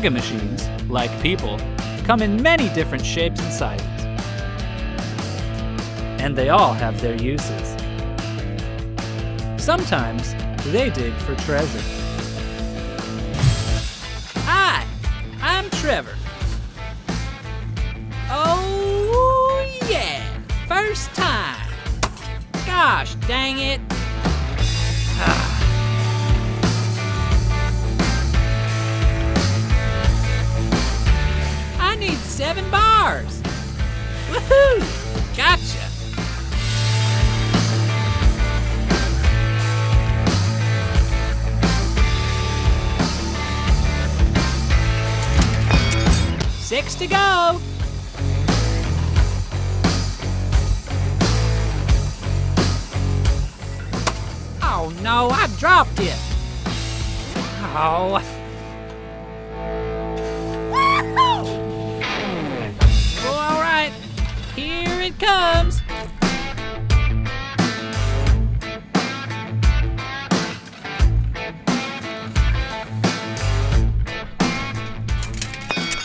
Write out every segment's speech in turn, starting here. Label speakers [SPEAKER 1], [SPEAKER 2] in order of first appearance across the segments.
[SPEAKER 1] mega machines, like people, come in many different shapes and sizes. And they all have their uses. Sometimes they dig for treasure. Hi, I'm Trevor. Oh yeah, first time. Gosh dang it. I need 7 bars. Woohoo! Gotcha. Six to go. Oh no, I dropped it. Oh. Well, all right, here it comes.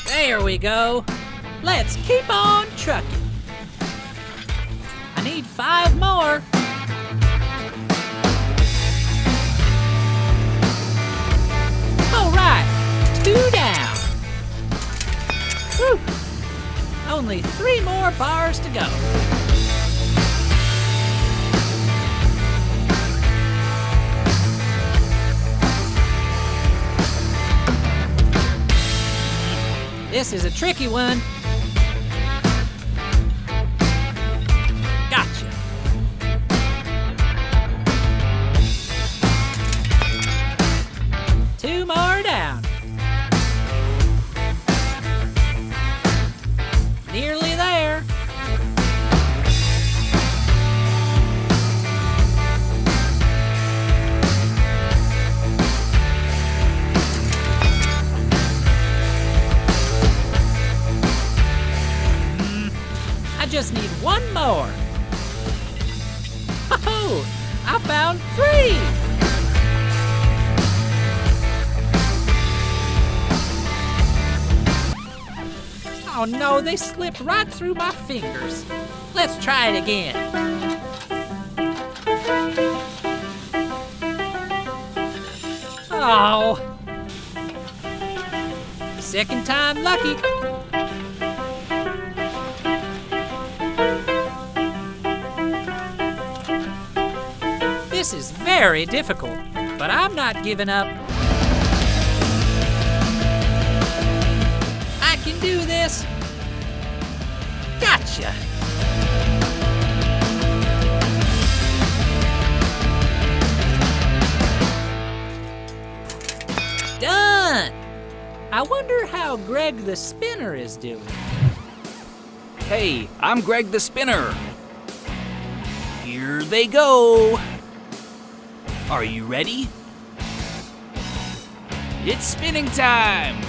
[SPEAKER 1] There we go. Let's keep on trucking. I need 5 more. All right, 2 down. Whew. Only 3 more bars to go. This is a tricky one. Gotcha. Two more down. Nearly there. I just need 1 more. Oh, I found 3. Oh no, they slipped right through my fingers. Let's try it again. Oh. Second time lucky. This is very difficult, but I'm not giving up. I can do this. Gotcha. Done. I wonder how Greg the Spinner is doing.
[SPEAKER 2] Hey, I'm Greg the Spinner. Here they go. Are you ready? It's spinning time!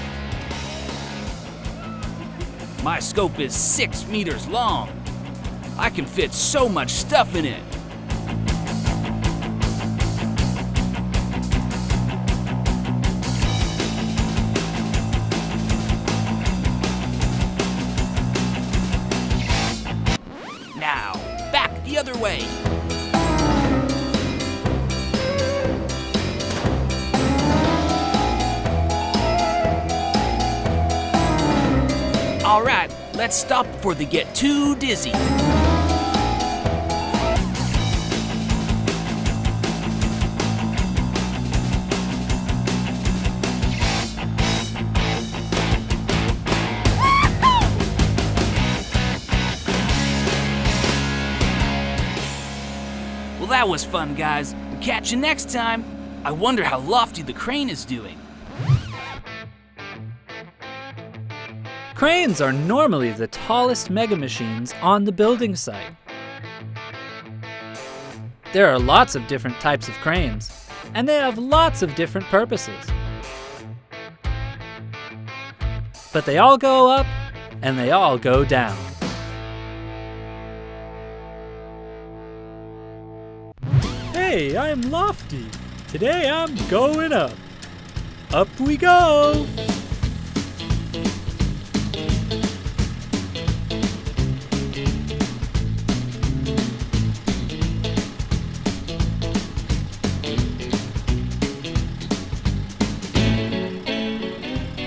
[SPEAKER 2] My scope is 6 meters long. I can fit so much stuff in it. Now, back the other way. All right, let's stop before they get too dizzy. Well, that was fun, guys. Catch you next time. I wonder how lofty the crane is doing.
[SPEAKER 1] Cranes are normally the tallest mega machines on the building site. There are lots of different types of cranes, and they have lots of different purposes. But they all go up, and they all go down. Hey, I'm Lofty. Today I'm going up. Up we go.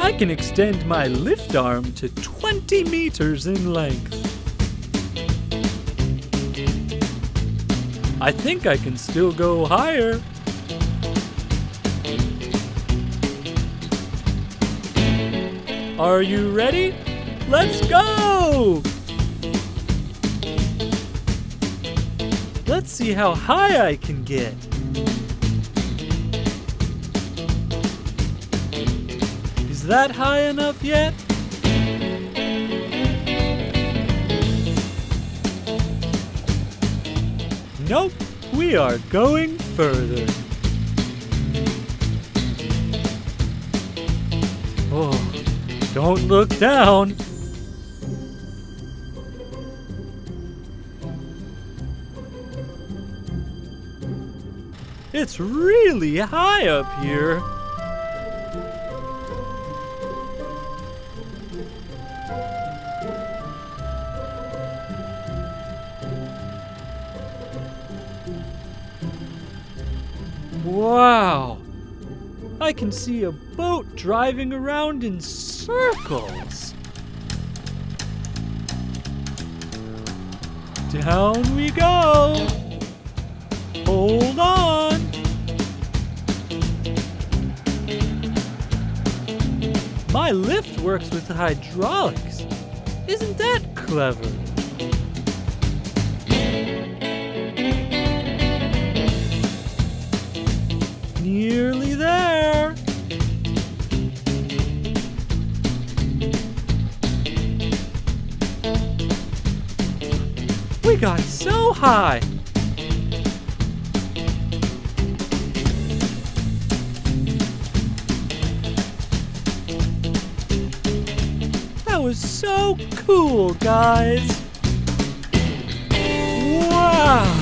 [SPEAKER 3] I can extend my lift arm to 20 meters in length. I think I can still go higher. Are you ready? Let's go! Let's see how high I can get. Is that high enough yet? Nope, we are going further. Oh, don't look down. It's really high up here. Wow! I can see a boat driving around in circles. Down we go. Hold on. My lift works with hydraulics. Isn't that clever? Nearly there. We got so high. That was so cool, guys. Wow.